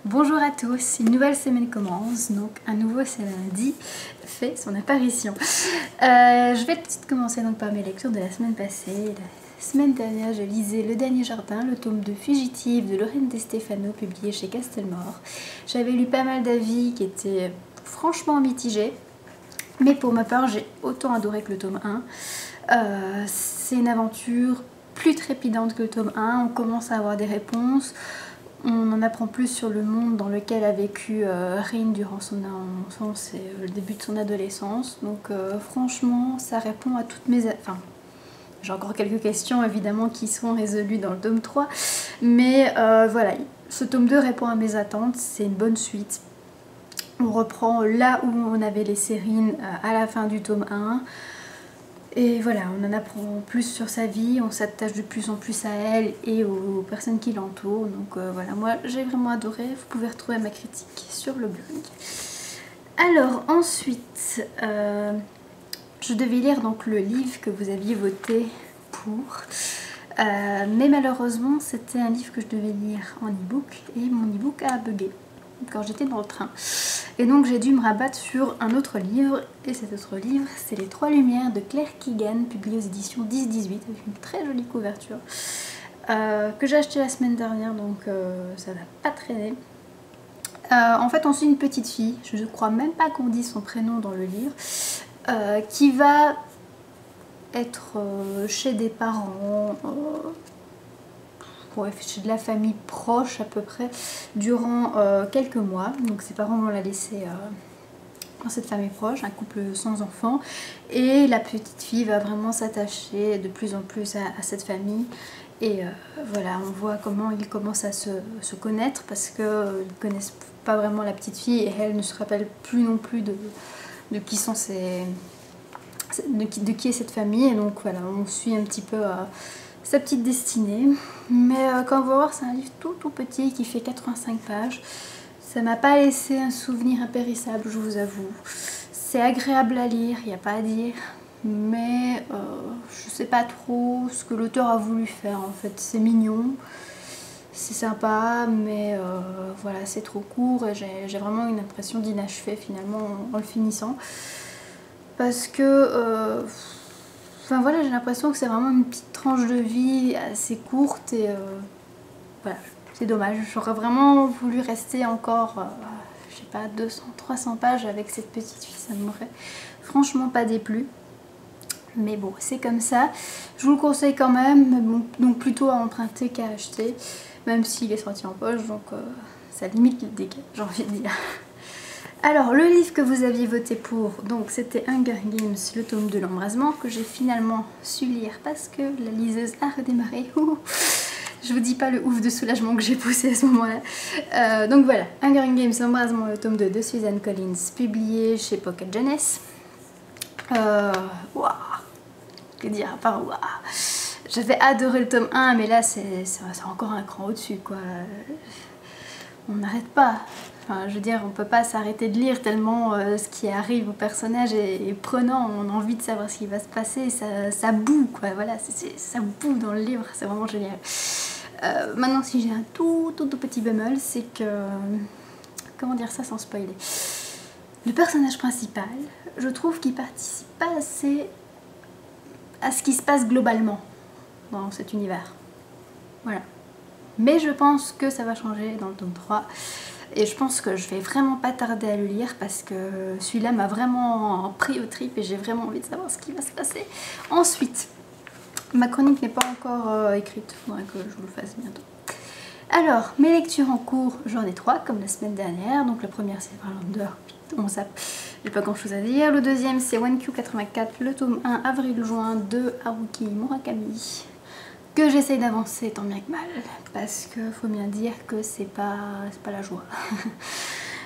Bonjour à tous, une nouvelle semaine commence, donc un nouveau lundi fait son apparition. Je vais tout de suite commencer donc par mes lectures de la semaine passée. La semaine dernière, je lisais Le Dernier Jardin, le tome de Fugitive de Lorraine De Stefano, publié chez Castelmore. J'avais lu pas mal d'avis qui étaient franchement mitigés, mais pour ma part, j'ai autant adoré que le tome 1. C'est une aventure plus trépidante que le tome 1, on commence à avoir des réponses. On en apprend plus sur le monde dans lequel a vécu Rin durant son enfance et le début de son adolescence. Donc franchement, ça répond à toutes mes... Enfin, j'ai encore quelques questions évidemment qui seront résolues dans le tome 3. Mais voilà, ce tome 2 répond à mes attentes, c'est une bonne suite. On reprend là où on avait laissé Rin à la fin du tome 1. Et voilà, on en apprend plus sur sa vie, on s'attache de plus en plus à elle et aux personnes qui l'entourent. Donc voilà, moi j'ai vraiment adoré, vous pouvez retrouver ma critique sur le blog. Alors ensuite, je devais lire donc le livre que vous aviez voté pour. Mais malheureusement, c'était un livre que je devais lire en e-book et mon e-book a bugué quand j'étais dans le train. Et donc j'ai dû me rabattre sur un autre livre, et cet autre livre c'est Les Trois Lumières de Claire Keegan, publié aux éditions 10-18 avec une très jolie couverture, que j'ai acheté la semaine dernière, donc ça n'a pas traîné. En fait on suit une petite fille, je ne crois même pas qu'on dit son prénom dans le livre, qui va être chez des parents, chez de la famille proche à peu près, durant quelques mois. Donc ses parents vont la laisser dans cette famille proche, un couple sans enfants, et la petite fille va vraiment s'attacher de plus en plus à cette famille. Et voilà, on voit comment ils commencent à se connaître, parce qu'ils ne connaissent pas vraiment la petite fille et elle ne se rappelle plus non plus de qui sont de qui est cette famille. Et donc voilà, on suit un petit peu sa petite destinée. Mais quand on va voir, c'est un livre tout petit qui fait 85 pages. Ça m'a pas laissé un souvenir impérissable, je vous avoue. C'est agréable à lire, il n'y a pas à dire. Mais je sais pas trop ce que l'auteur a voulu faire en fait. C'est mignon, c'est sympa, mais voilà, c'est trop court et j'ai vraiment une impression d'inachevé finalement en le finissant. Parce que... Enfin voilà, j'ai l'impression que c'est vraiment une petite tranche de vie assez courte et voilà, c'est dommage. J'aurais vraiment voulu rester encore, je sais pas, 200-300 pages avec cette petite fille, ça ne m'aurait franchement pas déplu. Mais bon, c'est comme ça. Je vous le conseille quand même, mais bon, donc plutôt à emprunter qu'à acheter, même s'il est sorti en poche, donc ça limite le dégât, j'ai envie de dire. Alors, le livre que vous aviez voté pour, donc c'était Hunger Games, le tome de l'embrasement, que j'ai finalement su lire parce que la liseuse a redémarré. Je vous dis pas le ouf de soulagement que j'ai poussé à ce moment-là. Donc voilà, Hunger Games, l'embrasement, le tome 2 de Suzanne Collins, publié chez Pocket Jeunesse. Waouh, que dire à part waouh. J'avais adoré le tome 1, mais là c'est encore un cran au-dessus, quoi. On n'arrête pas. Enfin, je veux dire, on peut pas s'arrêter de lire tellement ce qui arrive au personnage est prenant, on a envie de savoir ce qui va se passer, ça boue quoi, voilà, ça boue dans le livre, c'est vraiment génial. Maintenant, si j'ai un tout petit bémol, c'est que, comment dire ça sans spoiler, le personnage principal, je trouve qu'il participe pas assez à ce qui se passe globalement dans cet univers, voilà. Mais je pense que ça va changer dans le tome 3. Et je pense que je vais vraiment pas tarder à le lire parce que celui-là m'a vraiment pris au trip et j'ai vraiment envie de savoir ce qui va se passer. Ensuite, ma chronique n'est pas encore écrite, il faudrait que je vous le fasse bientôt. Alors, mes lectures en cours, j'en ai 3 comme la semaine dernière. Donc la première c'est Verlander, on zappe, j'ai pas grand chose à dire. Le deuxième c'est 1Q84, le tome 1 avril-juin de Haruki Murakami, que j'essaye d'avancer tant bien que mal, parce que faut bien dire que c'est pas la joie.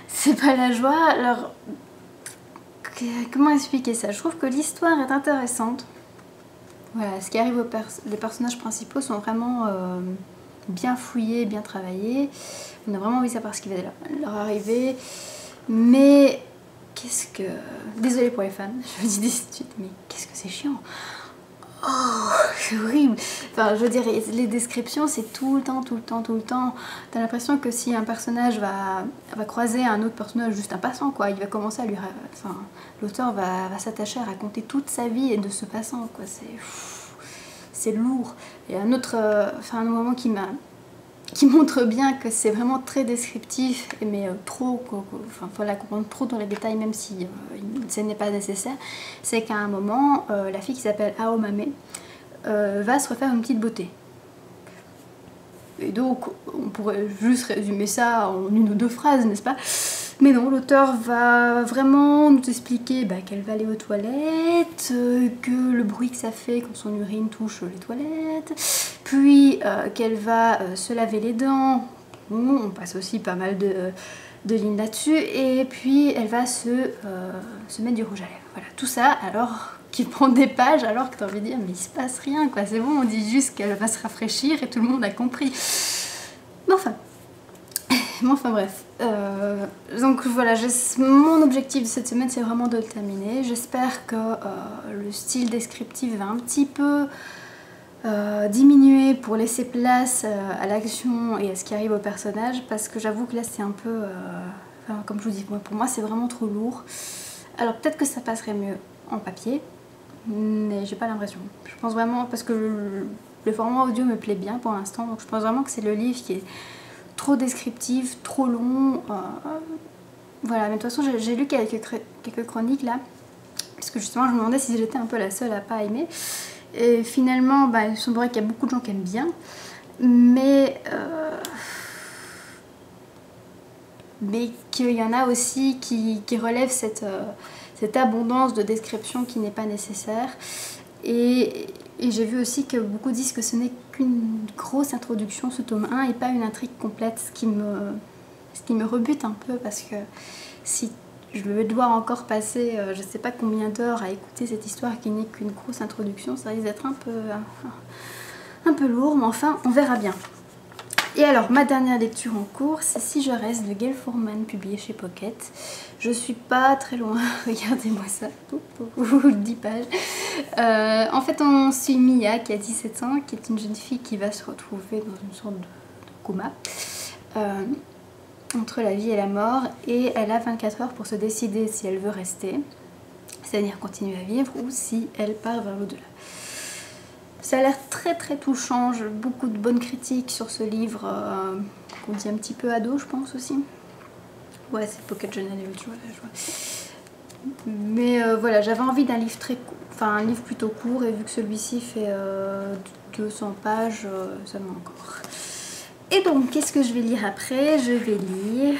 C'est pas la joie. Alors, comment expliquer ça? Je trouve que l'histoire est intéressante. Voilà, ce qui arrive les personnages principaux sont vraiment bien fouillés, bien travaillés. On a vraiment envie de savoir ce qui va leur arriver. Mais qu'est-ce que... Désolée pour les fans, je vous dis tout de suite, mais qu'est-ce que c'est chiant. Oh, c'est horrible. Enfin, je veux dire, les descriptions, c'est tout le temps, tout le temps, tout le temps. T'as l'impression que si un personnage va croiser un autre personnage, juste un passant, quoi, il va commencer à lui... Enfin, l'auteur va s'attacher à raconter toute sa vie et de ce passant, quoi. C'est lourd. Et un autre... Enfin, un moment qui montre bien que c'est vraiment très descriptif, mais trop, enfin, faut la comprendre trop dans les détails, même si ce n'est pas nécessaire, c'est qu'à un moment, la fille qui s'appelle Aomame va se refaire une petite beauté. Et donc, on pourrait juste résumer ça en une ou deux phrases, n'est-ce pas? Mais non, l'auteur va vraiment nous expliquer qu'elle va aller aux toilettes, que le bruit que ça fait quand son urine touche les toilettes, puis qu'elle va se laver les dents. Bon, on passe aussi pas mal de lignes là-dessus, et puis elle va se mettre du rouge à lèvres. Voilà, tout ça alors qu'il prend des pages, alors que t'as envie de dire mais il se passe rien, quoi. C'est bon, on dit juste qu'elle va se rafraîchir et tout le monde a compris. Mais enfin bref, donc voilà, mon objectif de cette semaine c'est vraiment de le terminer. J'espère que le style descriptif va un petit peu diminuer pour laisser place à l'action et à ce qui arrive au personnage, parce que j'avoue que là c'est un peu, enfin, comme je vous dis, pour moi c'est vraiment trop lourd. Alors peut-être que ça passerait mieux en papier, mais j'ai pas l'impression. Je pense vraiment, parce que le format audio me plaît bien pour l'instant, donc je pense vraiment que c'est le livre qui est trop descriptif, trop long. Voilà, mais de toute façon j'ai lu quelques chroniques là, parce que justement je me demandais si j'étais un peu la seule à pas aimer. Et finalement, il semblerait qu'il y a beaucoup de gens qui aiment bien, mais qu'il y en a aussi qui relèvent cette abondance de description qui n'est pas nécessaire. Et j'ai vu aussi que beaucoup disent que ce n'est qu'une grosse introduction, ce tome 1, et pas une intrigue complète, ce qui me rebute un peu, parce que si je vais devoir encore passer je sais pas combien d'heures à écouter cette histoire qui n'est qu'une grosse introduction, ça risque d'être un peu lourd, mais enfin on verra bien. Et alors ma dernière lecture en cours, c'est Si je reste de Gail Forman, publié chez Pocket. Je suis pas très loin, regardez-moi ça, 10 pages. En fait on suit Mia qui a 17 ans, qui est une jeune fille qui va se retrouver dans une sorte de coma. Entre la vie et la mort, et elle a 24 heures pour se décider si elle veut rester, c'est-à-dire continuer à vivre, ou si elle part vers l'au-delà. Ça a l'air très très touchant, j'ai beaucoup de bonnes critiques sur ce livre, qu'on dit un petit peu ado je pense aussi. Ouais, c'est Pocket Jeune Adulte, je vois. Mais voilà, j'avais envie d'un livre un livre plutôt court, et vu que celui-ci fait 200 pages, ça me manque encore. Et donc, qu'est-ce que je vais lire après? Je vais lire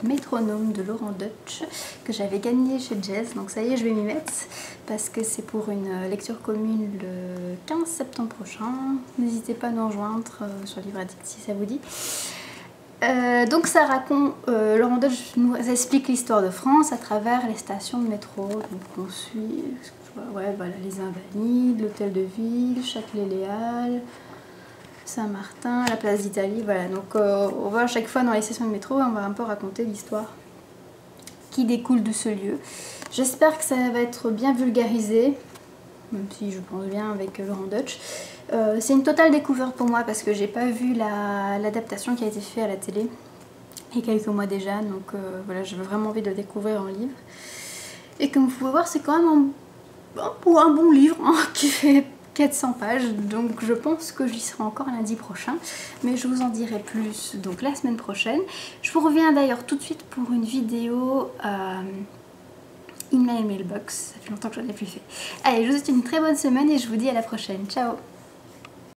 Métronome de Laurent Deutsch, que j'avais gagné chez Jazz. Donc ça y est, je vais m'y mettre, parce que c'est pour une lecture commune le 15 septembre prochain. N'hésitez pas à nous rejoindre sur Livre Addict si ça vous dit. Donc ça raconte, Laurent Deutsch nous explique l'histoire de France à travers les stations de métro. Donc on suit, ouais, voilà, les Invalides, l'Hôtel de Ville, Châtelet-Léal, Saint-Martin, la place d'Italie, voilà. Donc on va à chaque fois dans les stations de métro et on va un peu raconter l'histoire qui découle de ce lieu. J'espère que ça va être bien vulgarisé, même si je pense bien avec Laurent Deutsch. C'est une totale découverte pour moi, parce que j'ai pas vu l'adaptation qui a été faite à la télé il y a quelques mois déjà, donc voilà, j'avais vraiment envie de le découvrir en livre. Et comme vous pouvez voir, c'est quand même un bon livre, hein, qui fait 400 pages, donc je pense que j'y serai encore lundi prochain, mais je vous en dirai plus donc la semaine prochaine. Je vous reviens d'ailleurs tout de suite pour une vidéo in my mailbox, ça fait longtemps que je n'en ai plus fait. Allez, je vous souhaite une très bonne semaine et je vous dis à la prochaine, ciao.